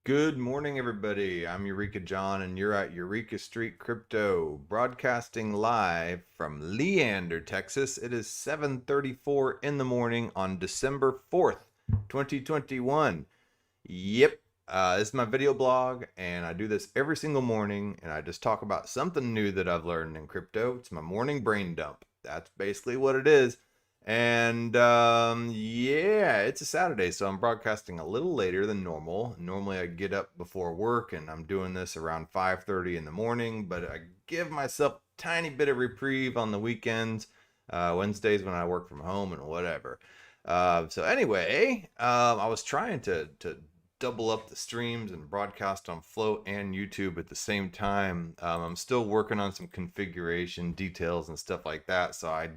Good morning, everybody. I'm Eureka John, and you're at Eureka Street Crypto, broadcasting live from Leander, Texas. It is 7:34 in the morning on December 4th, 2021. Yep, this is my video blog, and I do this every single morning, and I just talk about something new that I've learned in crypto. It's my morning brain dump. That's basically what it is. And yeah, it's a Saturday, so I'm broadcasting a little later than normal. Normally I get up before work and I'm doing this around 5:30 in the morning, but I give myself a tiny bit of reprieve on the weekends, Wednesdays when I work from home and whatever. So anyway, I was trying to double up the streams and broadcast on Float and YouTube at the same time. I'm still working on some configuration details and stuff like that, so I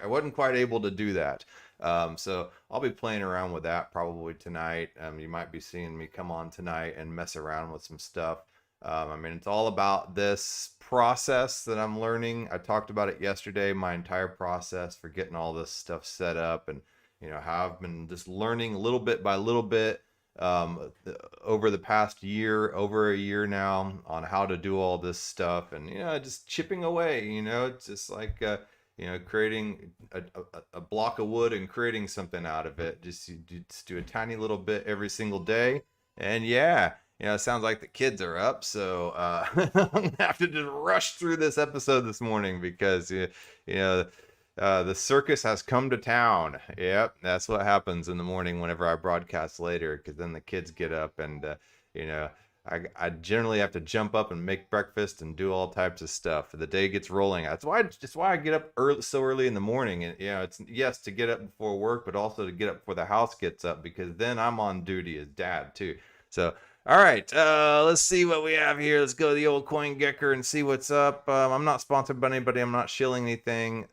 wasn't quite able to do that. So I'll be playing around with that probably tonight. You might be seeing me come on tonight and mess around with some stuff. I mean, it's all about this process that I'm learning. I talked about it yesterday, my entire process for getting all this stuff set up, and how I've been just learning little bit by little bit over the past year, over a year now, on how to do all this stuff, and just chipping away. It's just like creating a block of wood and creating something out of it. Just do a tiny little bit every single day. And yeah, it sounds like the kids are up. So I'm going to have to just rush through this episode this morning because, the circus has come to town. Yep, that's what happens in the morning whenever I broadcast later, because then the kids get up and, you know, I generally have to jump up and make breakfast and do all types of stuff. The day gets rolling. That's why I get up so early in the morning. And it's yes to get up before work, but also to get up before the house gets up, because then I'm on duty as dad too. So all right, let's see what we have here. Let's go to the old CoinGecker and see what's up. I'm not sponsored by anybody. I'm not shilling anything,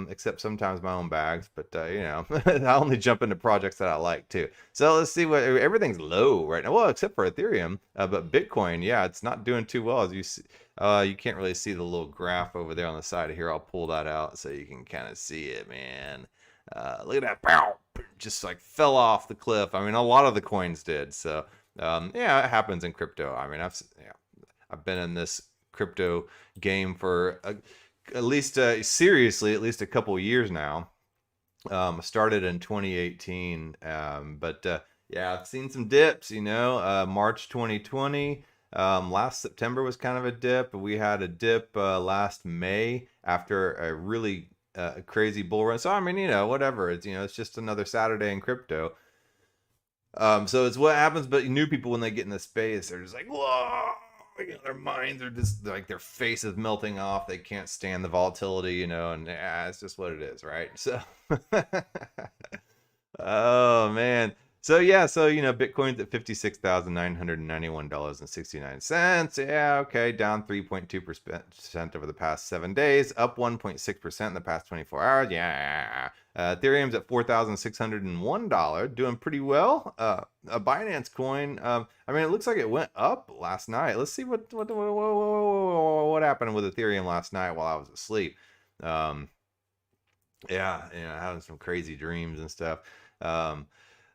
except sometimes my own bags. But, I only jump into projects that I like, too. So let's see what everything's low right now. Well, except for Ethereum. But Bitcoin, yeah, it's not doing too well. As you see, you can't really see the little graph over there on the side of here. I'll pull that out so you can kind of see it, man. Look at that. Pow! Just like fell off the cliff. I mean, a lot of the coins did. So. Yeah, it happens in crypto. I mean, I've been in this crypto game for at least seriously at least a couple of years now. Started in 2018, but yeah, I've seen some dips. March 2020. Last September was kind of a dip. We had a dip last May after a really crazy bull run. So I mean, whatever. It's just another Saturday in crypto. So it's what happens, but new people, when they get in the space, they're just like, whoa, their minds are just like, their face is melting off. They can't stand the volatility, and it's just what it is, right? So, oh man. So yeah, Bitcoin's at $56,991.69. Yeah, okay, down 3.2% over the past 7 days, up 1.6% in the past 24 hours. Yeah. Ethereum's at $4,601, doing pretty well. A Binance coin, I mean, it looks like it went up last night. Let's see what happened with Ethereum last night while I was asleep. Yeah, having some crazy dreams and stuff.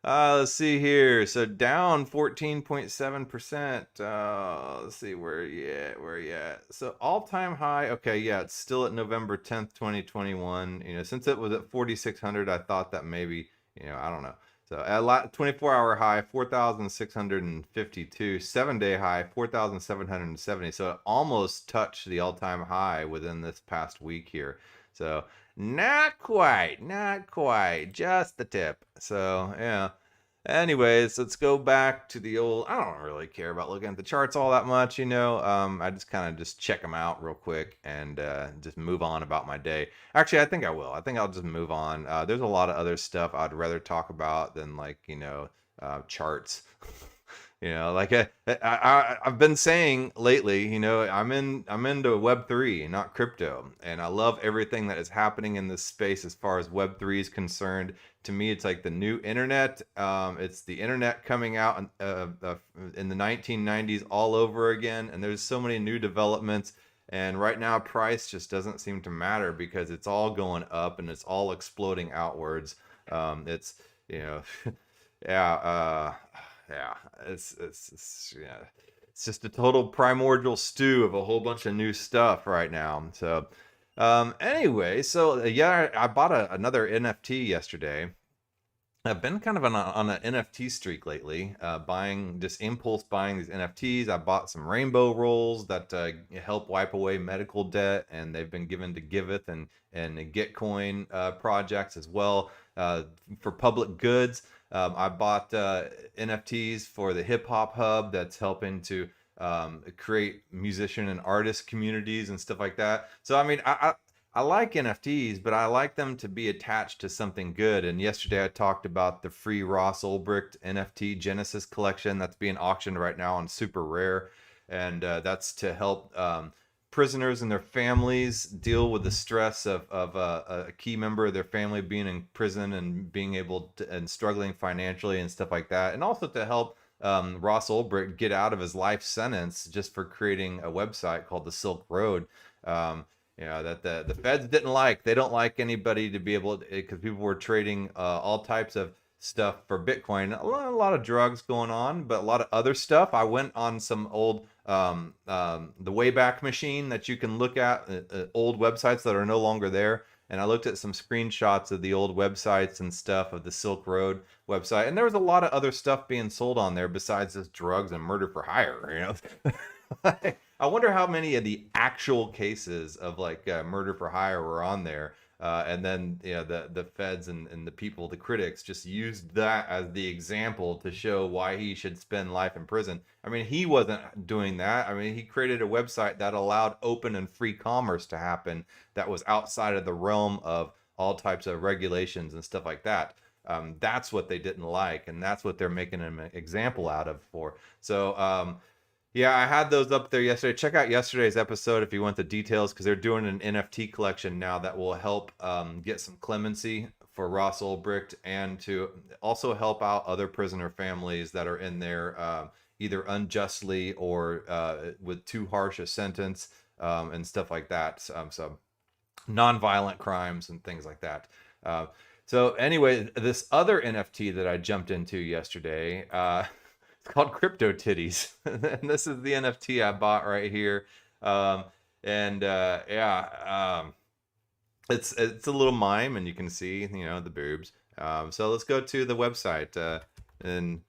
Let's see here. So down 14.7%. Let's see where you at. So all-time high. Okay, yeah, it's still at November 10th, 2021. Since it was at 4,600, I thought that maybe, I don't know. So at 24-hour high, 4,652. 7-day high, 4,770. So it almost touched the all-time high within this past week here. So not quite, just the tip. So yeah. Anyways, let's go back to the old. I don't really care about looking at the charts all that much, I just kind of just check them out real quick and just move on about my day. Actually, I think I will. I think I'll just move on. There's a lot of other stuff I'd rather talk about than charts. I've been saying lately, I'm into Web3, not crypto, and I love everything that is happening in this space as far as Web3 is concerned. To me, it's like the new internet. It's the internet coming out in the 1990s all over again, and there's so many new developments. And right now, price just doesn't seem to matter because it's all going up and it's all exploding outwards. It's yeah. yeah, yeah, it's just a total primordial stew of a whole bunch of new stuff right now. So, anyway, so yeah, I bought another NFT yesterday. I've been kind of on an NFT streak lately, buying just impulse buying these NFTs. I bought some rainbow rolls that help wipe away medical debt, and they've been given to Giveth and Gitcoin projects as well for public goods. I bought NFTs for the Hip Hop Hub that's helping to create musician and artist communities and stuff like that. So I mean, I like NFTs, but I like them to be attached to something good. And yesterday I talked about the free Ross Ulbricht NFT Genesis collection that's being auctioned right now on Super Rare. And that's to help prisoners and their families deal with the stress of a key member of their family being in prison and being able to, and struggling financially and stuff like that. And also to help Ross Ulbricht get out of his life sentence just for creating a website called the Silk Road. That the feds didn't like. They don't like anybody to be able to, because people were trading all types of stuff for Bitcoin. A lot of drugs going on, but a lot of other stuff. I went on some old the Wayback Machine that you can look at old websites that are no longer there. And I looked at some screenshots of the old websites and stuff of the Silk Road website, and there was a lot of other stuff being sold on there besides just drugs and murder for hire. I wonder how many of the actual cases of like murder for hire were on there. And then the feds and the people, the critics, just used that as the example to show why he should spend life in prison. I mean, he wasn't doing that. I mean, he created a website that allowed open and free commerce to happen that was outside of the realm of all types of regulations and stuff like that. That's what they didn't like, and that's what they're making an example out of for. So, yeah, I had those up there yesterday. Check out yesterday's episode if you want the details, because they're doing an NFT collection now that will help get some clemency for Ross Ulbricht and to also help out other prisoner families that are in there either unjustly or with too harsh a sentence and stuff like that. So non-violent crimes and things like that. So anyway, this other NFT that I jumped into yesterday, it's called Crypto Titties, and this is the NFT I bought right here. It's a little mime, and you can see the boobs. So let's go to the website and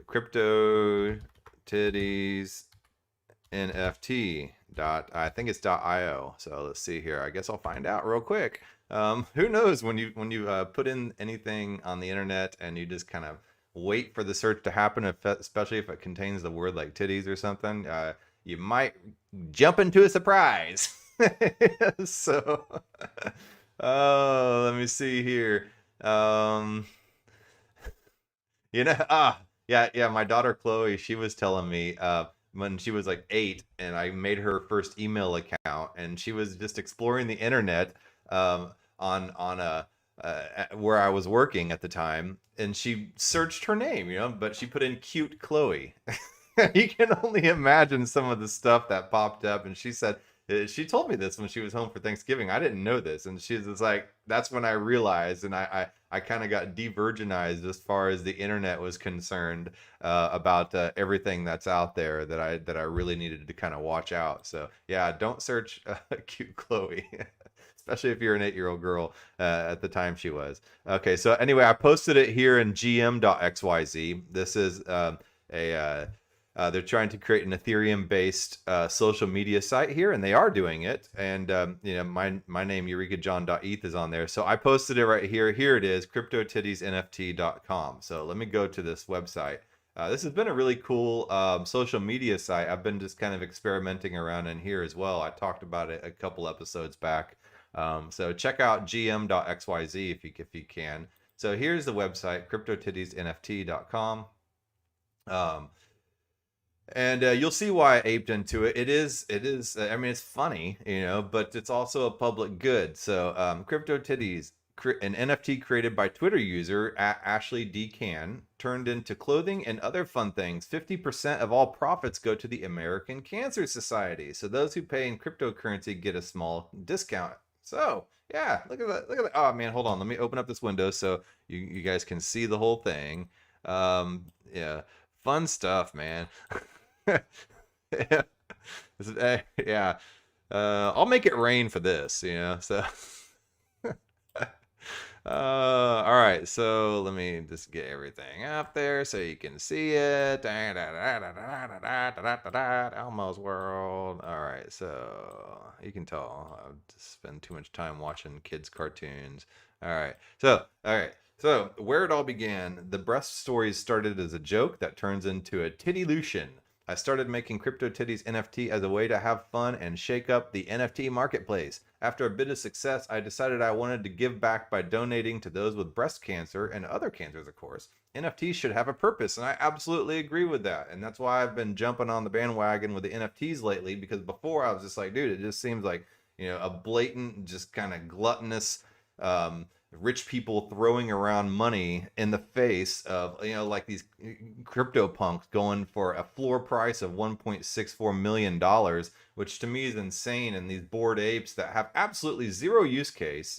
Crypto Titties NFT I think it's .io. So let's see here. I guess I'll find out real quick. Who knows when you put in anything on the internet and you just kind of wait for the search to happen, especially if it contains the word like titties or something, you might jump into a surprise. So, oh, let me see here. Yeah, my daughter Chloe, she was telling me when she was like 8 and I made her first email account, and she was just exploring the internet on a where I was working at the time, and she searched her name, but she put in cute Chloe. You can only imagine some of the stuff that popped up. And she said, she told me this when she was home for Thanksgiving. I didn't know this. And she's just like, that's when I realized, and I kind of got de-virginized as far as the internet was concerned about everything that's out there that I really needed to kind of watch out. So yeah, don't search cute Chloe. Especially if you're an 8-year-old girl at the time she was. Okay, so anyway, I posted it here in gm.xyz. This is they're trying to create an Ethereum-based social media site here, and they are doing it. And my name EurekaJohn.eth is on there, so I posted it right here. Here it is, cryptotittiesnft.com. So let me go to this website. This has been a really cool social media site. I've been just kind of experimenting around in here as well. I talked about it a couple episodes back. So check out gm.xyz if you can. So here's the website, cryptotittiesnft.com. And you'll see why I aped into it. It is. I mean, it's funny, but it's also a public good. So Crypto Titties, an NFT created by Twitter user Ashley D. Can, turned into clothing and other fun things. 50% of all profits go to the American Cancer Society. So those who pay in cryptocurrency get a small discount. So yeah, look at that. Look at that. Oh man, hold on. Let me open up this window so you guys can see the whole thing. Yeah. Fun stuff, man. Yeah. I'll make it rain for this, you know. So, all right. So let me just get everything up there so you can see it. Elmo's World. All right. So you can tell I just spend too much time watching kids' cartoons. All right. So where it all began, the breast stories started as a joke that turns into a tittylution. I started making CryptoTitties NFT as a way to have fun and shake up the NFT marketplace. After a bit of success, I decided I wanted to give back by donating to those with breast cancer and other cancers, of course. NFTs should have a purpose, and I absolutely agree with that. And that's why I've been jumping on the bandwagon with the NFTs lately, because before I was just like, dude, it just seems like, a blatant, just kind of gluttonous, um, rich people throwing around money in the face of like these crypto punks going for a floor price of $1.64 million, which to me is insane, and these bored apes that have absolutely zero use case,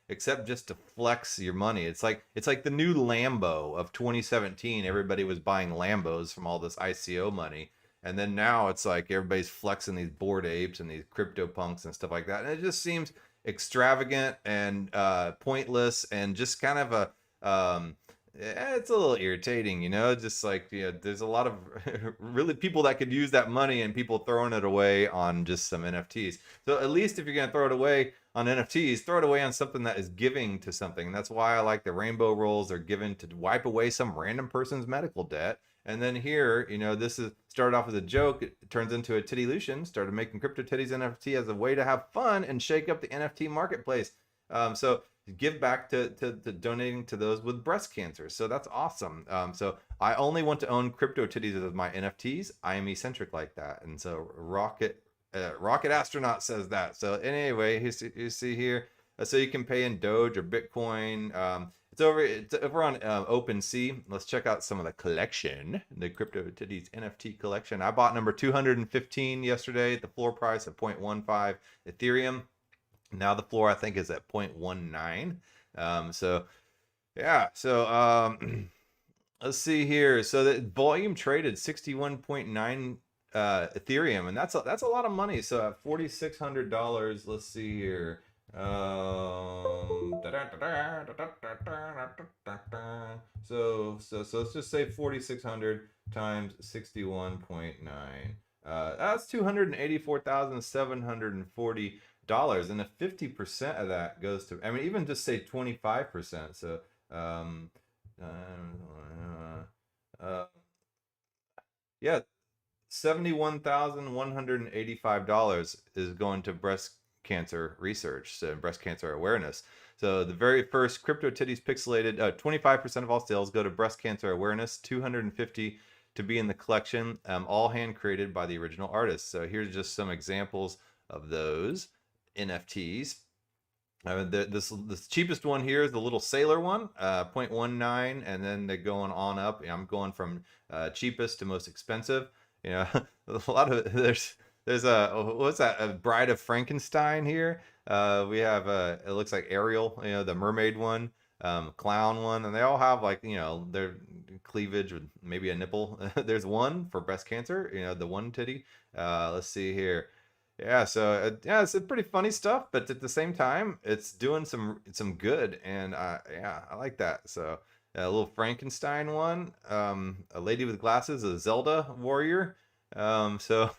except just to flex your money. It's like the new Lambo of 2017. Everybody was buying Lambos from all this ICO money, and then now it's like everybody's flexing these bored apes and these crypto punks and stuff like that, and it just seems extravagant and pointless, and just kind of it's a little irritating, just like, there's a lot of really people that could use that money, and people throwing it away on just some NFTs. So at least if you're going to throw it away on NFTs, throw it away on something that is giving to something. And that's why I like the rainbow rolls. They're given to wipe away some random person's medical debt. And then here, this is started off as a joke. It turns into a tittylution. Started making CryptoTitties NFT as a way to have fun and shake up the NFT marketplace. So give back to donating to those with breast cancer. So that's awesome. So I only want to own CryptoTitties as my NFTs. I am eccentric like that. And so Rocket Astronaut says that. So anyway, you see here, so you can pay in Doge or Bitcoin. It's over on OpenSea. Let's check out some of the collection, the CryptoTitties NFT collection. I bought number 215 yesterday at the floor price of 0.15 Ethereum. Now the floor, I think, is at 0.19. So yeah. So let's see here. So the volume traded 61.9 Ethereum, and that's a lot of money. So at $4,600, let's see here. So let's just say 4,600 times 61.9. That's $284,740, and if 50% of that goes to, I mean, even just say 25%. So yeah, $71,185 is going to breast cancer research, so breast cancer awareness. So the very first CryptoTitties pixelated, 25% of all sales go to breast cancer awareness, 250 to be in the collection, all hand created by the original artist. So here's just some examples of those NFTs. This cheapest one here is the little sailor one, 0.19, and then they're going on up. I'm going from cheapest to most expensive. A lot of there's what's that? A Bride of Frankenstein here. We have it looks like Ariel, the mermaid one, clown one, and they all have like their cleavage with maybe a nipple. There's one for breast cancer, the one titty. Let's see here. Yeah, so yeah, it's a pretty funny stuff, but at the same time, it's doing some good, and yeah, I like that. So a little Frankenstein one, a lady with glasses, a Zelda warrior. So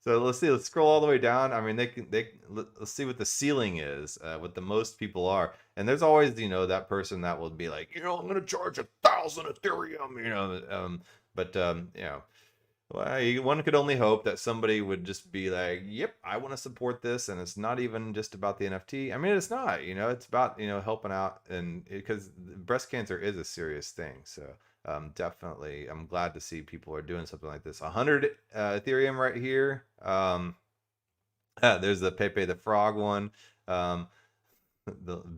so let's see. Let's scroll all the way down. I mean, let's see what the ceiling is, what the most people are, and there's always that person that will be like, I'm gonna charge 1,000 Ethereum, but well, one could only hope that somebody would just be like, yep, I want to support this. And it's not even just about the NFT. I mean, it's not, it's about, helping out, and because breast cancer is a serious thing. So definitely, I'm glad to see people are doing something like this. 100 Ethereum right here. There's the Pepe the Frog one. The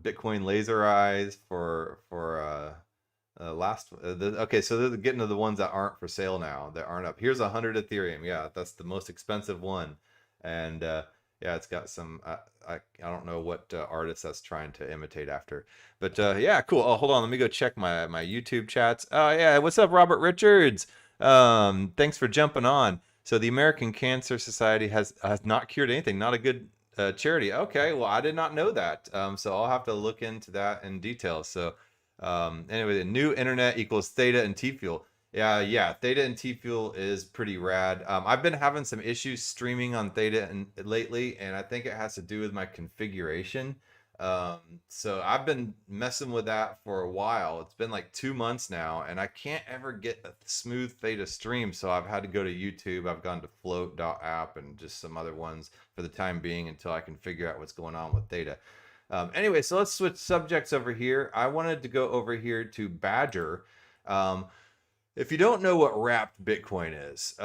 Bitcoin laser eyes for okay, so they're getting to the ones that aren't for sale now, that aren't up. Here's 100 Ethereum. Yeah, that's the most expensive one, and Yeah, it's got some. I don't know what artist that's trying to imitate after, but yeah, cool. Oh, hold on, let me go check my YouTube chats. Oh yeah, what's up, Robert Richards? Thanks for jumping on. So the American Cancer Society has not cured anything. Not a good charity. Okay, well I did not know that. So I'll have to look into that in detail. So anyway, the new internet equals theta and T fuel. Yeah, Theta and T Fuel is pretty rad. I've been having some issues streaming on Theta and lately, and I think it has to do with my configuration. Um, so I've been messing with that for a while. It's been like 2 months now, and I can't ever get a smooth Theta stream. So I've had to go to YouTube. I've gone to Float.app and just some other ones for the time being until I can figure out what's going on with Theta. Anyway, so let's switch subjects over here. I wanted to go over here to Badger. Um, if you don't know what wrapped Bitcoin is,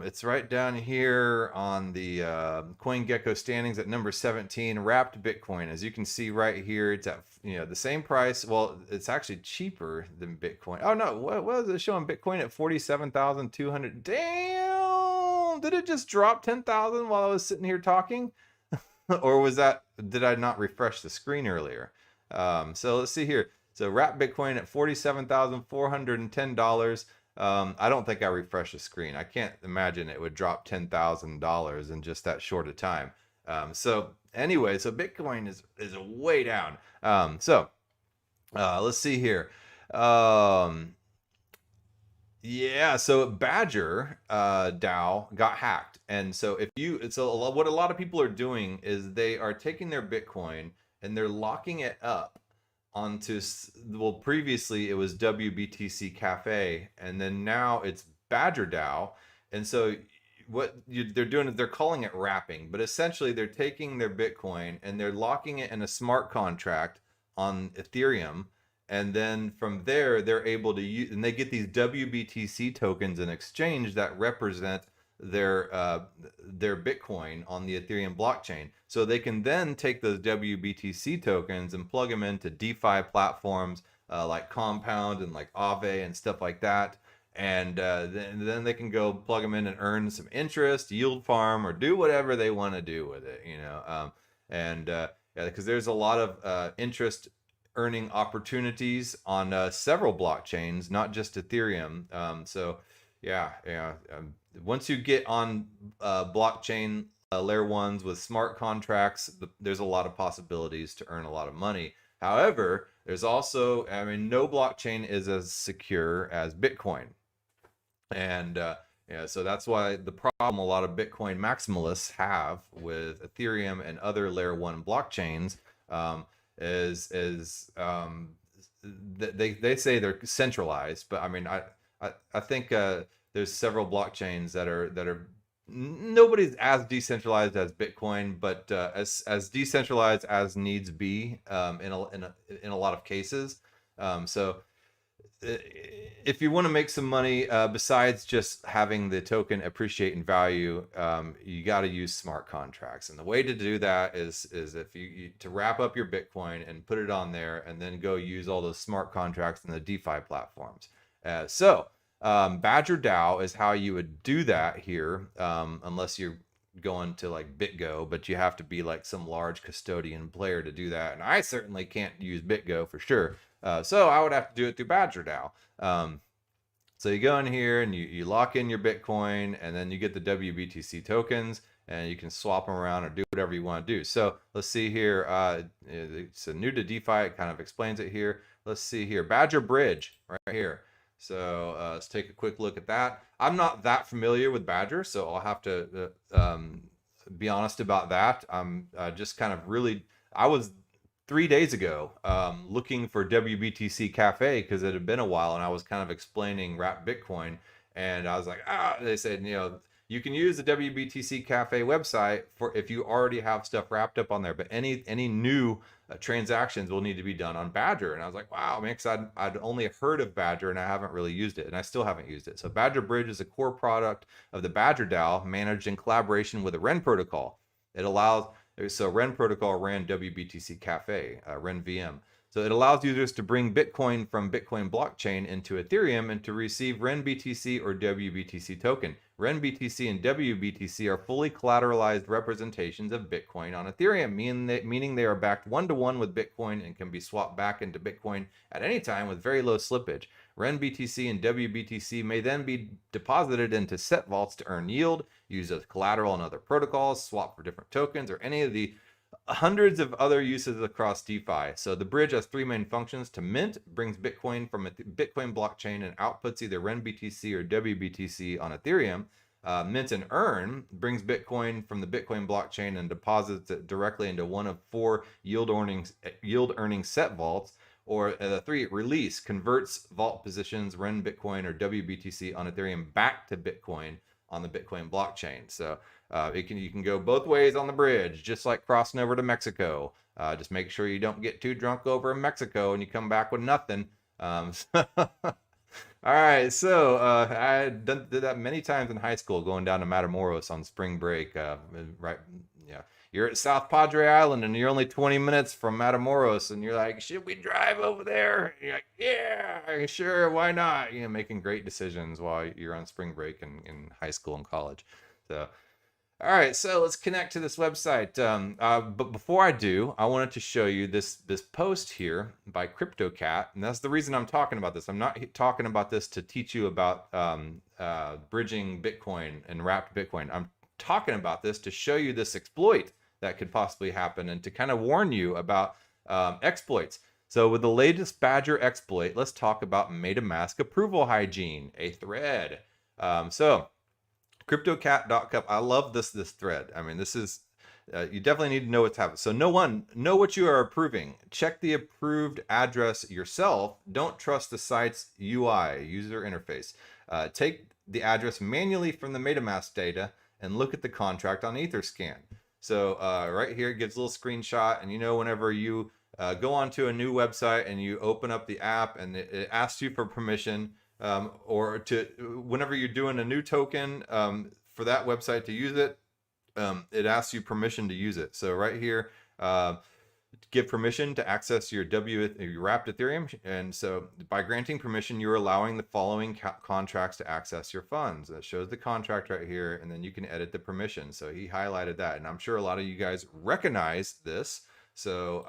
it's right down here on the CoinGecko standings at number 17. Wrapped Bitcoin, as you can see right here, it's at the same price. Well, it's actually cheaper than Bitcoin. Oh no, what was it showing Bitcoin at 47,200? Damn! Did it just drop 10,000 while I was sitting here talking? Or did I not refresh the screen earlier? So let's see here. So wrap Bitcoin at $47,410. I don't think I refreshed the screen. I can't imagine it would drop $10,000 in just that short a time. So anyway, so Bitcoin is way down. Let's see here. Yeah, so Badger DAO got hacked, and so what a lot of people are doing is they are taking their Bitcoin and they're locking it up onto, well, previously it was WBTC Cafe, and then now it's Badger DAO, and so they're doing is they're calling it wrapping, but essentially they're taking their Bitcoin and they're locking it in a smart contract on Ethereum. And then from there, they're able to use, and they get these WBTC tokens in exchange that represent their Bitcoin on the Ethereum blockchain. So they can then take those WBTC tokens and plug them into DeFi platforms like Compound and like Aave and stuff like that. And then they can go plug them in and earn some interest, yield farm, or do whatever they want to do with it, yeah, because there's a lot of interest earning opportunities on several blockchains, not just Ethereum. Once you get on blockchain layer ones with smart contracts, there's a lot of possibilities to earn a lot of money. However, there's also, no blockchain is as secure as Bitcoin. And so that's why the problem a lot of Bitcoin maximalists have with Ethereum and other layer one blockchains is they say they're centralized, but I think there's several blockchains that are nobody's as decentralized as Bitcoin, but as decentralized as needs be in a lot of cases. So if you want to make some money besides just having the token appreciate in value, you got to use smart contracts, and the way to do that is if you to wrap up your Bitcoin and put it on there, and then go use all those smart contracts in the DeFi platforms. Badger DAO is how you would do that here, unless you're going to like BitGo, but you have to be like some large custodian player to do that, and I certainly can't use BitGo for sure. So I would have to do it through Badger DAO. So you go in here and you lock in your Bitcoin, and then you get the WBTC tokens, and you can swap them around or do whatever you want to do. So let's see here. It's a new to DeFi. It kind of explains it here. Let's see here. Badger Bridge right here. So let's take a quick look at that. I'm not that familiar with Badger, so I'll have to be honest about that. I'm just kind of I was 3 days ago looking for WBTC Cafe because it had been a while, and I was kind of explaining Wrap Bitcoin, and I was like, they said, you can use the WBTC Cafe website for if you already have stuff wrapped up on there, but any new transactions will need to be done on Badger. And I was like, wow, man, because I'd only heard of Badger and I haven't really used it, and I still haven't used it. So Badger Bridge is a core product of the Badger DAO managed in collaboration with the Ren protocol. It allows, so Ren protocol ran WBTC Cafe, Ren VM. So it allows users to bring Bitcoin from Bitcoin blockchain into Ethereum and to receive RenBTC or WBTC token. RenBTC and WBTC are fully collateralized representations of Bitcoin on Ethereum, meaning they are backed one-to-one with Bitcoin and can be swapped back into Bitcoin at any time with very low slippage. RenBTC and WBTC may then be deposited into set vaults to earn yield, used as collateral on other protocols, swap for different tokens, or any of the hundreds of other uses across DeFi. So the bridge has three main functions. To mint, brings Bitcoin from a Bitcoin blockchain and outputs either RenBTC or WBTC on Ethereum. Mint and earn brings Bitcoin from the Bitcoin blockchain and deposits it directly into one of four yield earning set vaults. Or three, release, converts vault positions, Ren Bitcoin or WBTC on Ethereum back to Bitcoin on the Bitcoin blockchain. So you can go both ways on the bridge, just like crossing over to Mexico. Just make sure you don't get too drunk over in Mexico and you come back with nothing. All right, so I did that many times in high school, going down to Matamoros on spring break. Right, yeah. You're at South Padre Island and you're only 20 minutes from Matamoros, and you're like, should we drive over there? And you're like, yeah, sure, why not? You know, making great decisions while you're on spring break in high school and college. So, all right, so let's connect to this website. But before I do, I wanted to show you this post here by CryptoCat, and that's the reason I'm talking about this. I'm not talking about this to teach you about bridging Bitcoin and wrapped Bitcoin. I'm talking about this to show you this exploit that could possibly happen and to kind of warn you about exploits. So with the latest Badger exploit, let's talk about MetaMask approval hygiene, a thread. So cryptocat.cup, I love this thread. I mean, this is, you definitely need to know what's happening. So know what you are approving. Check the approved address yourself. Don't trust the site's UI, user interface. Take the address manually from the MetaMask data and look at the contract on Etherscan. So right here, it gives a little screenshot, and you know, whenever you go onto a new website and you open up the app and it asks you for permission, or whenever you're doing a new token for that website to use it, it asks you permission to use it. So right here, give permission to access your wrapped Ethereum. And so by granting permission, you're allowing the following contracts to access your funds. That shows the contract right here, and then you can edit the permission. So he highlighted that, and I'm sure a lot of you guys recognize this. So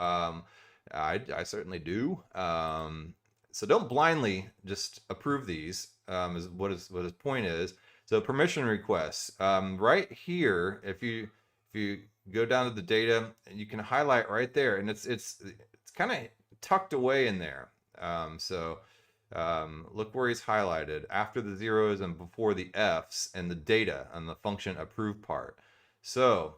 I certainly do. So don't blindly just approve these, is what his point is. So permission requests, right here, if you go down to the data, you can highlight right there, and it's kind of tucked away in there. Look where he's highlighted after the zeros and before the F's and the data on the function approve part. So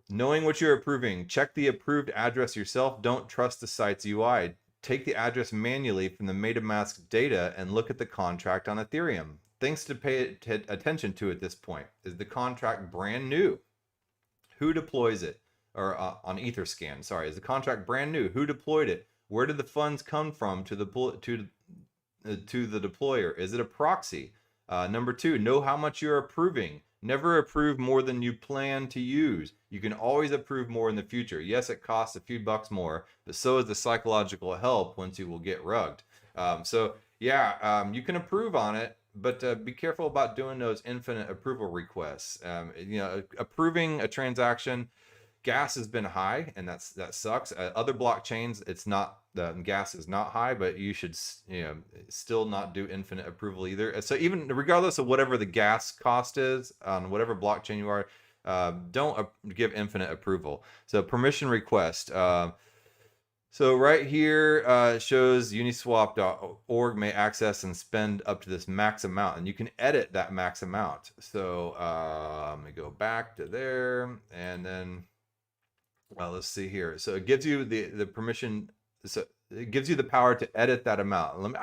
knowing what you're approving, check the approved address yourself. Don't trust the site's UI. Take the address manually from the MetaMask data and look at the contract on Ethereum. Things to pay attention to at this point. Is the contract brand new? Who deploys it? Or on Etherscan, sorry. Is the contract brand new? Who deployed it? Where did the funds come from to the deployer? Is it a proxy? Number two, know how much you're approving. Never approve more than you plan to use. You can always approve more in the future. Yes, it costs a few bucks more, but so is the psychological help once you will get rugged. You can approve on it, but be careful about doing those infinite approval requests. Approving a transaction, gas has been high, and that sucks. Other blockchains, it's not, the gas is not high, but you should still not do infinite approval either. So even regardless of whatever the gas cost is on whatever blockchain you are, don't give infinite approval. So permission request. So right here shows uniswap.org may access and spend up to this max amount, and you can edit that max amount. So let me go back to there, and then let's see here. So it gives you the permission. So it gives you the power to edit that amount.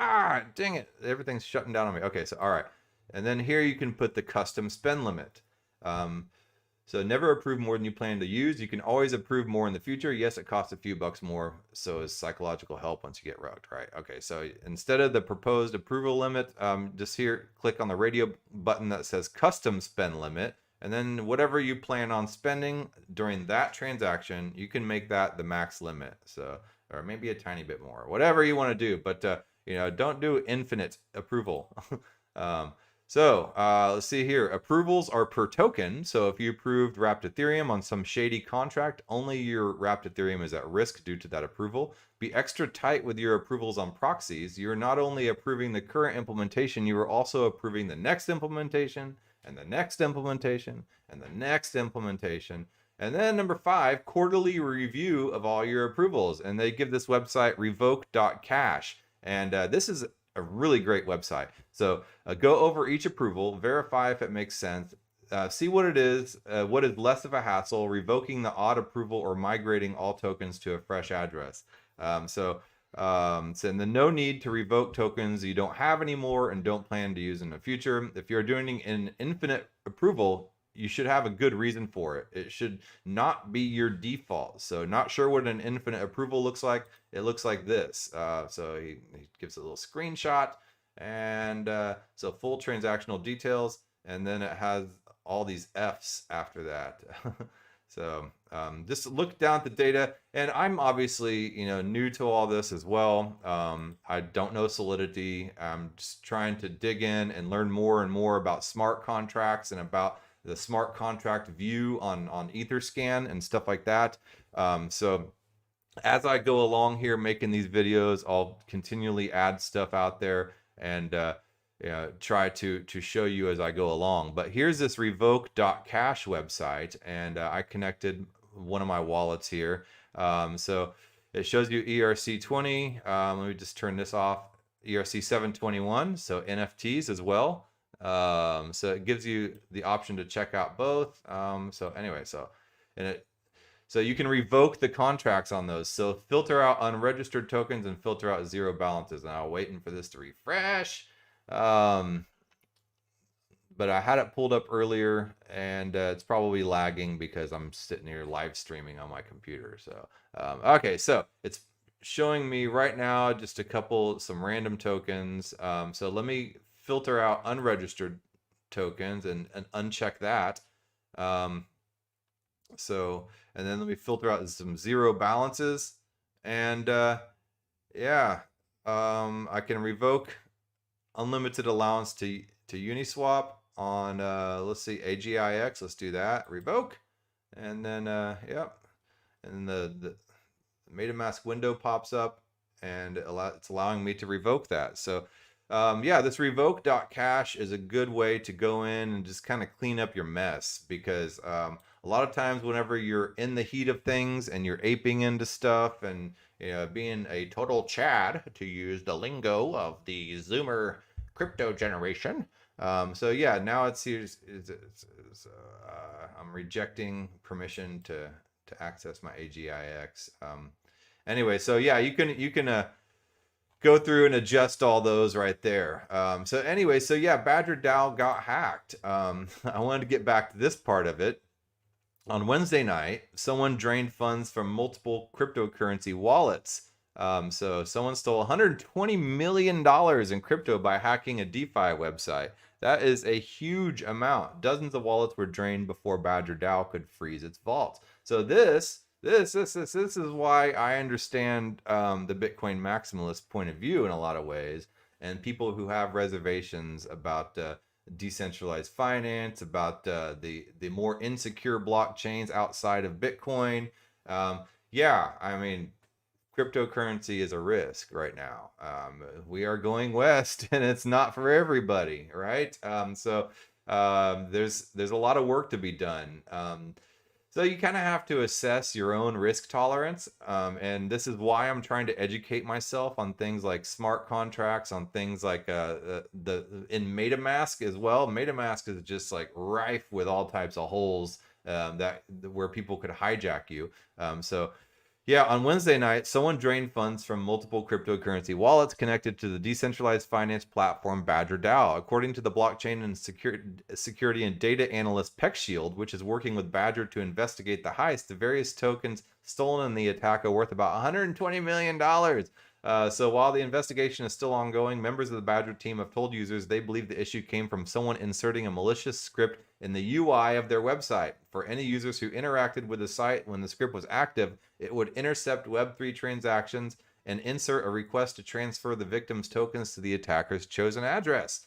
Dang it, everything's shutting down on me. Okay, so all right, and then here you can put the custom spend limit. So never approve more than you plan to use. You can always approve more in the future. Yes, it costs a few bucks more, so is psychological help once you get rugged, right? Okay, so instead of the proposed approval limit, just here, click on the radio button that says custom spend limit, and then whatever you plan on spending during that transaction, you can make that the max limit. So or maybe a tiny bit more, whatever you want to do. But don't do infinite approval. um, let's see here. Approvals are per token. So if you approved wrapped Ethereum on some shady contract, only your wrapped Ethereum is at risk due to that approval. Be extra tight with your approvals on proxies. You're not only approving the current implementation, you are also approving the next implementation and the next implementation and the next implementation. And then number 5, quarterly review of all your approvals. And they give this website revoke.cash. And this is a really great website. So go over each approval, verify if it makes sense, see what it is, what is less of a hassle, revoking the odd approval or migrating all tokens to a fresh address. So no need to revoke tokens you don't have anymore and don't plan to use in the future. If you're doing an infinite approval, you should have a good reason for it. It should not be your default. So not sure what an infinite approval looks like. It looks like this. So he gives a little screenshot, and so full transactional details, and then it has all these F's after that. So just look down at the data, and I'm obviously new to all this as well. I don't know Solidity. I'm just trying to dig in and learn more and more about smart contracts and about the smart contract view on Etherscan and stuff like that. So as I go along here making these videos, I'll continually add stuff out there and try to show you as I go along. But here's this revoke.cash website, and I connected one of my wallets here. So it shows you ERC20. Let me just turn this off. ERC721, so NFTs as well. So it gives you the option to check out both. So you can revoke the contracts on those. So filter out unregistered tokens and filter out zero balances. And I'm waiting for this to refresh. But I had it pulled up earlier, and it's probably lagging because I'm sitting here live streaming on my computer. So okay, so it's showing me right now just some random tokens. So let me filter out unregistered tokens and uncheck that. And then let me filter out some zero balances, and I can revoke unlimited allowance to Uniswap on let's see, AGIX. Let's do that. Revoke, and then and the MetaMask window pops up, and it's allowing me to revoke that. So this revoke.cash is a good way to go in and just kind of clean up your mess, because a lot of times whenever you're in the heat of things and you're aping into stuff and being a total Chad, to use the lingo of the Zoomer crypto generation. Now I'm rejecting permission to access my AGIX. You can go through and adjust all those right there. Badger DAO got hacked. I wanted to get back to this part of it. On Wednesday night, someone drained funds from multiple cryptocurrency wallets. So someone stole $120 million in crypto by hacking a DeFi website. That is a huge amount. Dozens of wallets were drained before Badger DAO could freeze its vault. So this is why I understand the Bitcoin maximalist point of view in a lot of ways, and people who have reservations about decentralized finance, about the more insecure blockchains outside of Bitcoin. Cryptocurrency is a risk right now. We are going west, and it's not for everybody, right? There's a lot of work to be done. So you kind of have to assess your own risk tolerance. And this is why I'm trying to educate myself on things like smart contracts, on things like in MetaMask as well. MetaMask is just like rife with all types of holes where people could hijack you. On Wednesday night, someone drained funds from multiple cryptocurrency wallets connected to the decentralized finance platform Badger DAO. According to the blockchain and security and data analyst PeckShield, which is working with Badger to investigate the heist, the various tokens stolen in the attack are worth about $120 million. So while the investigation is still ongoing, members of the Badger team have told users they believe the issue came from someone inserting a malicious script in the UI of their website. For any users who interacted with the site when the script was active, it would intercept Web3 transactions and insert a request to transfer the victim's tokens to the attacker's chosen address.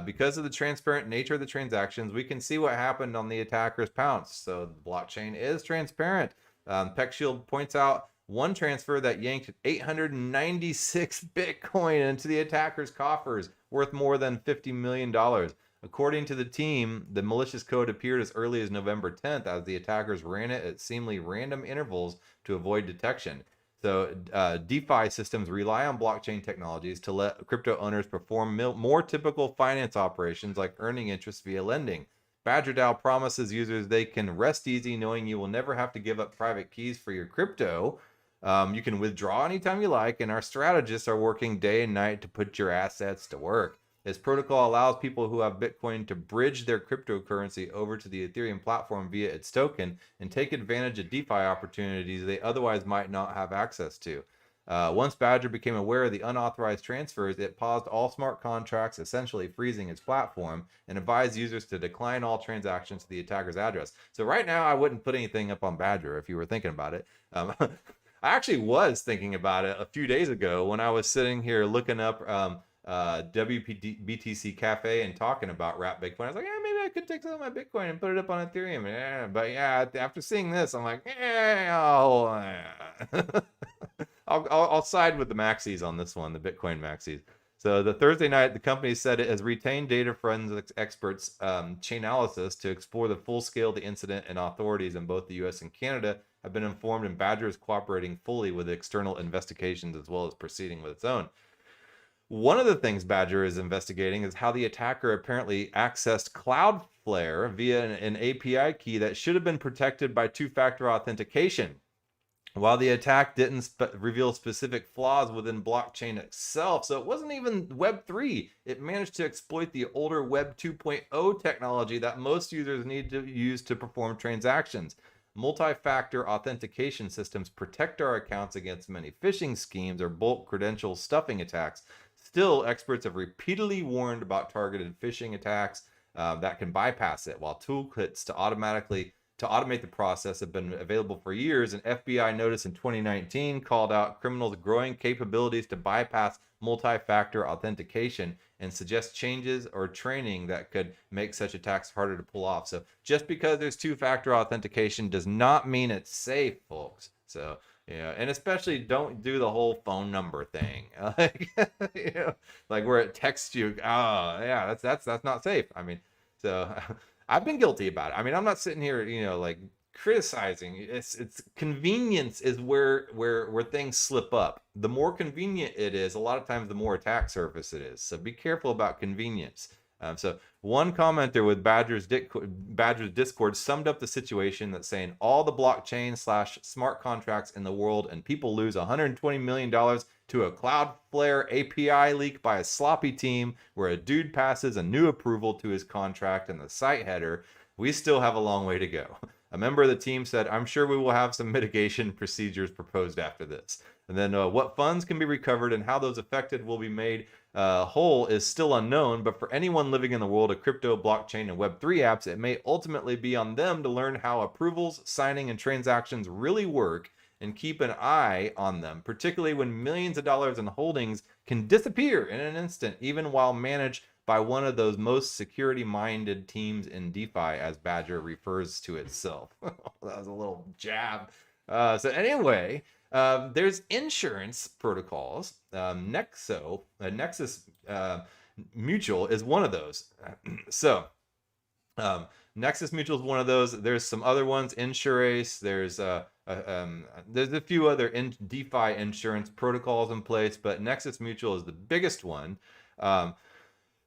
Because of the transparent nature of the transactions, we can see what happened on the attacker's pounce. So the blockchain is transparent. PeckShield points out one transfer that yanked 896 Bitcoin into the attacker's coffers, worth more than $50 million. According to the team, the malicious code appeared as early as November 10th as the attackers ran it at seemingly random intervals to avoid detection. So DeFi systems rely on blockchain technologies to let crypto owners perform more typical finance operations like earning interest via lending. BadgerDAO promises users they can rest easy knowing you will never have to give up private keys for your crypto. You can withdraw anytime you like, and our strategists are working day and night to put your assets to work. This protocol allows people who have Bitcoin to bridge their cryptocurrency over to the Ethereum platform via its token and take advantage of DeFi opportunities they otherwise might not have access to. Once Badger became aware of the unauthorized transfers, it paused all smart contracts, essentially freezing its platform, and advised users to decline all transactions to the attacker's address. So right now, I wouldn't put anything up on Badger if you were thinking about it. I actually was thinking about it a few days ago when I was sitting here looking up WBTC Cafe and talking about wrap Bitcoin. I was like, yeah, maybe I could take some of my Bitcoin and put it up on Ethereum. Yeah, but yeah, after seeing this, I'm like, I'll side with the maxis on this one, the Bitcoin maxis. So the Thursday night, the company said it has retained data forensics experts, Chainalysis, to explore the full scale of the incident, and authorities in both the U.S. and Canada have been informed, and Badger is cooperating fully with external investigations as well as proceeding with its own. One of the things Badger is investigating is how the attacker apparently accessed Cloudflare via an API key that should have been protected by two-factor authentication. While the attack didn't reveal specific flaws within blockchain itself, so it wasn't even Web3, it managed to exploit the older Web 2.0 technology that most users need to use to perform transactions. Multi-factor authentication systems protect our accounts against many phishing schemes or bulk credential stuffing attacks. Still, experts have repeatedly warned about targeted phishing attacks that can bypass it, while toolkits to automate the process have been available for years. An FBI notice in 2019 called out criminals' growing capabilities to bypass multi-factor authentication and suggest changes or training that could make such attacks harder to pull off. So just because there's two-factor authentication does not mean it's safe, folks. So, and especially don't do the whole phone number thing. Like, like where it texts you, oh yeah, that's not safe. I mean, so I've been guilty about it. I mean, I'm not sitting here, like criticizing. It's convenience is where things slip up. The more convenient it is, a lot of times the more attack surface it is. So be careful about convenience. So one commenter with Badger's Discord summed up the situation that's saying all the blockchain/smart contracts in the world, and people lose $120 million to a Cloudflare API leak by a sloppy team where a dude passes a new approval to his contract in the site header. We still have a long way to go. A member of the team said, I'm sure we will have some mitigation procedures proposed after this. And then what funds can be recovered and how those affected will be made whole is still unknown, but for anyone living in the world of crypto, blockchain, and Web3 apps, it may ultimately be on them to learn how approvals, signing, and transactions really work and keep an eye on them, particularly when millions of dollars in holdings can disappear in an instant, even while managed by one of those most security-minded teams in DeFi, as Badger refers to itself. That was a little jab. So anyway, there's insurance protocols. Nexus Mutual is one of those. So Nexus Mutual is one of those. There's some other ones. Insurace. There's a few other DeFi insurance protocols in place, but Nexus Mutual is the biggest one.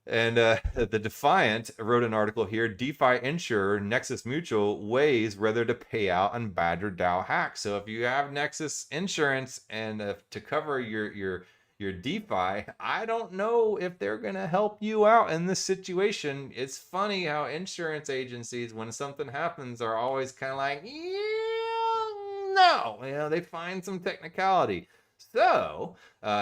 And the Defiant wrote an article here. DeFi insurer Nexus Mutual weighs whether to pay out on Badger DAO hacks. So if you have Nexus insurance and to cover your DeFi, I don't know if they're gonna help you out in this situation. It's funny how insurance agencies, when something happens, are always kind of like, yeah, no, they find some technicality. So,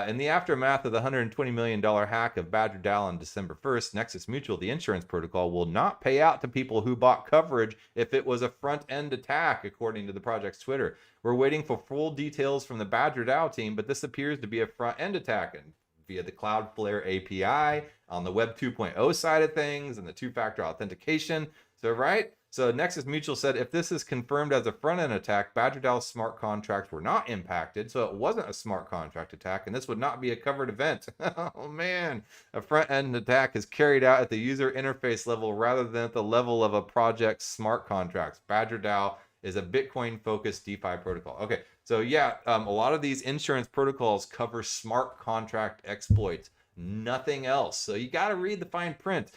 in the aftermath of the $120 million hack of Badger DAO on December 1st, Nexus Mutual, the insurance protocol, will not pay out to people who bought coverage if it was a front-end attack, according to the project's Twitter. We're waiting for full details from the Badger DAO team, but this appears to be a front-end attack and via the Cloudflare API on the Web 2.0 side of things and the two-factor authentication. So, right? So Nexus Mutual said if this is confirmed as a front-end attack, Badger DAO's smart contracts were not impacted, so it wasn't a smart contract attack, and this would not be a covered event. Oh man, a front-end attack is carried out at the user interface level rather than at the level of a project's smart contracts. Badger DAO is a Bitcoin-focused DeFi protocol. Okay, so yeah, a lot of these insurance protocols cover smart contract exploits, nothing else. So you got to read the fine print.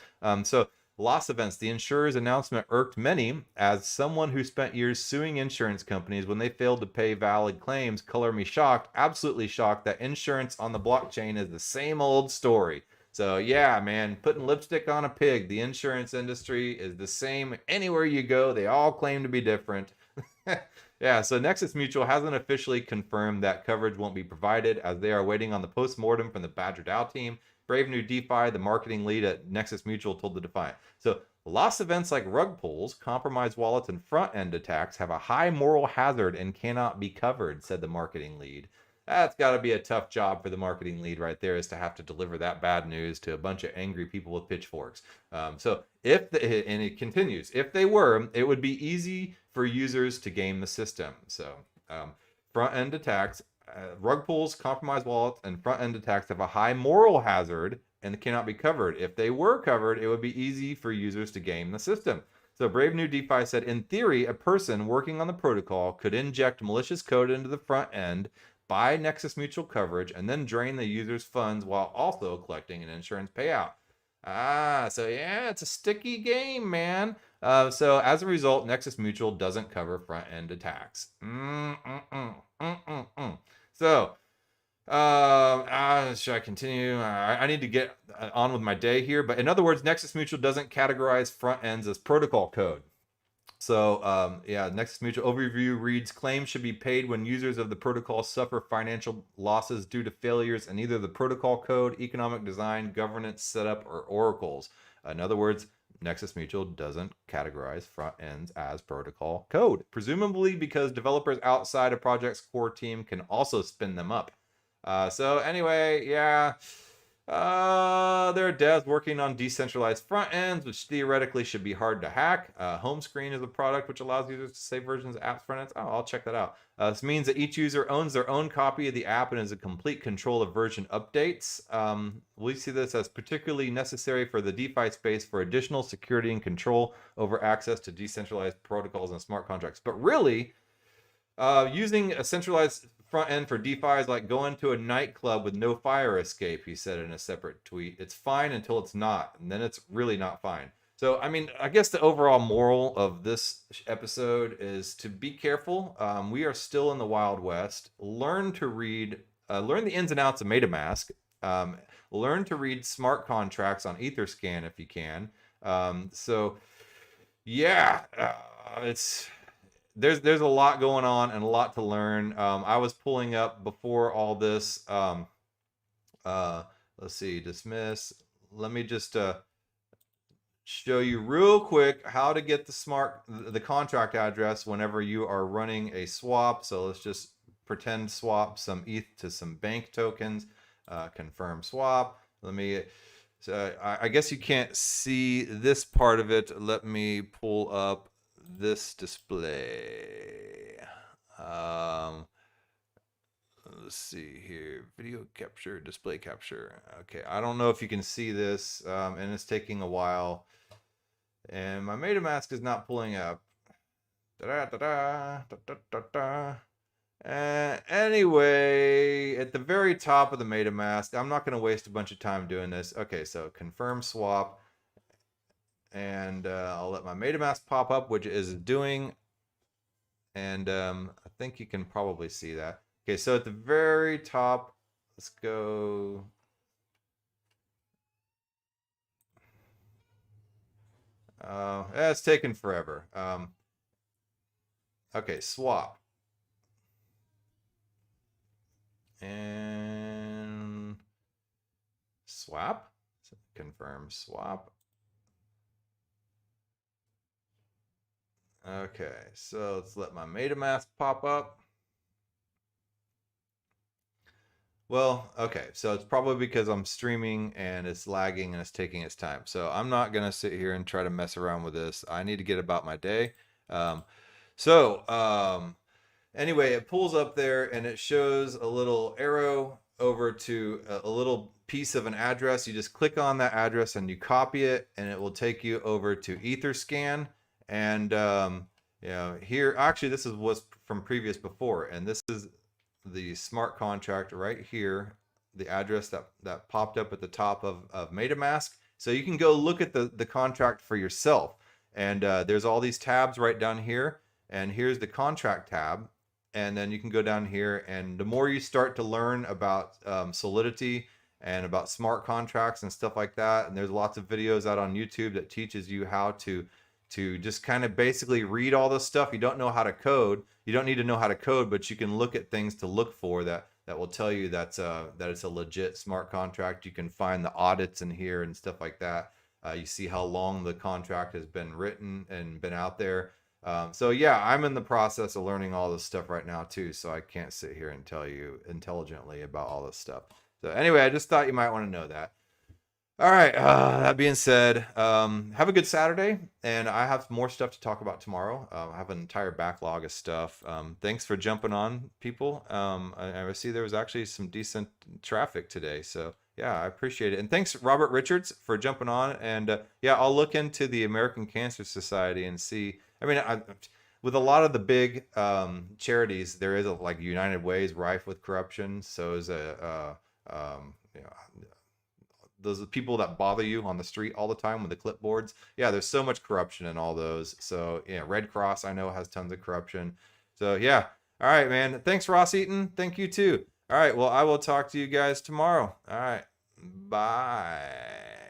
Loss events. The insurer's announcement irked many. As someone who spent years suing insurance companies when they failed to pay valid claims, color me shocked, absolutely shocked that insurance on the blockchain is the same old story. So yeah, man, putting lipstick on a pig. The insurance industry is the same anywhere you go. They all claim to be different. Yeah, so Nexus Mutual hasn't officially confirmed that coverage won't be provided as they are waiting on the post-mortem from the Badger DAO team. Brave New DeFi, the marketing lead at Nexus Mutual, told the Defiant. So loss events like rug pulls, compromised wallets, and front-end attacks have a high moral hazard and cannot be covered, said the marketing lead. That's got to be a tough job for the marketing lead right there, is to have to deliver that bad news to a bunch of angry people with pitchforks. And it continues, if they were, it would be easy for users to game the system. So front-end attacks, rug pulls, compromised wallets, and front-end attacks have a high moral hazard and cannot be covered. If they were covered, it would be easy for users to game the system. So Brave New DeFi said, in theory, a person working on the protocol could inject malicious code into the front end, buy Nexus Mutual coverage, and then drain the user's funds while also collecting an insurance payout. So yeah, it's a sticky game, man. So as a result, Nexus Mutual doesn't cover front-end attacks. So, should I continue? I need to get on with my day here. But in other words, Nexus Mutual doesn't categorize front ends as protocol code. So, yeah, Nexus Mutual overview reads, claims should be paid when users of the protocol suffer financial losses due to failures in either the protocol code, economic design, governance, setup, or oracles. In other words, Nexus Mutual doesn't categorize front ends as protocol code, presumably because developers outside a project's core team can also spin them up. So anyway, yeah, there are devs working on decentralized front ends, which theoretically should be hard to hack. Home screen is a product which allows users to save versions of apps front ends. Oh, I'll check that out. This means that each user owns their own copy of the app and is in complete control of version updates. We see this as particularly necessary for the DeFi space for additional security and control over access to decentralized protocols and smart contracts. But really, using a centralized front end for DeFi is like going to a nightclub with no fire escape, he said in a separate tweet. It's fine until it's not, and then it's really not fine. So, I mean, I guess the overall moral of this episode is to be careful. We are still in the Wild West. Learn to read, learn the ins and outs of MetaMask. Learn to read smart contracts on Etherscan if you can. Yeah, there's a lot going on and a lot to learn. I was pulling up before all this. Let's see, dismiss. Let me just show you real quick how to get the contract address whenever you are running a swap. So let's just pretend swap some ETH to some bank tokens. Confirm swap. So I guess you can't see this part of it. Let me pull up this display. Let's see here, video capture, display capture. Okay, I don't know if you can see this, and it's taking a while, and my MetaMask is not pulling up. Anyway, at the very top of the MetaMask, I'm not going to waste a bunch of time doing this. Okay, so confirm swap. And I'll let my MetaMask pop up, which is doing. And I think you can probably see that. Okay, so at the very top, let's go. It's taken forever. Okay, swap. And swap. Confirm swap. Okay, so let's let my MetaMask pop up. Well, okay, so it's probably because I'm streaming and it's lagging and it's taking its time. So I'm not gonna sit here and try to mess around with this. I need to get about my day. Um, so anyway, it pulls up there and it shows a little arrow over to a little piece of an address. You just click on that address and you copy it, and it will take you over to Etherscan. And here actually this was from previous before, and this is the smart contract right here, the address that popped up at the top of MetaMask. So you can go look at the contract for yourself. And there's all these tabs right down here. And here's the contract tab. And then you can go down here. And the more you start to learn about Solidity and about smart contracts and stuff like that, and there's lots of videos out on YouTube that teaches you how to just kind of basically read all this stuff. You don't know how to code. You don't need to know how to code, but you can look at things to look for that will tell you that it's a legit smart contract. You can find the audits in here and stuff like that. You see how long the contract has been written and been out there. So yeah, I'm in the process of learning all this stuff right now too, so I can't sit here and tell you intelligently about all this stuff. So anyway, I just thought you might want to know that. All right. That being said, have a good Saturday, and I have more stuff to talk about tomorrow. I have an entire backlog of stuff. Thanks for jumping on, people. I see there was actually some decent traffic today, so yeah, I appreciate it. And thanks, Robert Richards, for jumping on. And yeah, I'll look into the American Cancer Society and see. I mean, with a lot of the big charities, there is like United Way is rife with corruption. So is you know, those are the people that bother you on the street all the time with the clipboards. Yeah, there's so much corruption in all those. So yeah, Red Cross I know has tons of corruption. So yeah. All right, man. Thanks, Ross Eaton. Thank you too. All right, well, I will talk to you guys tomorrow. All right. Bye.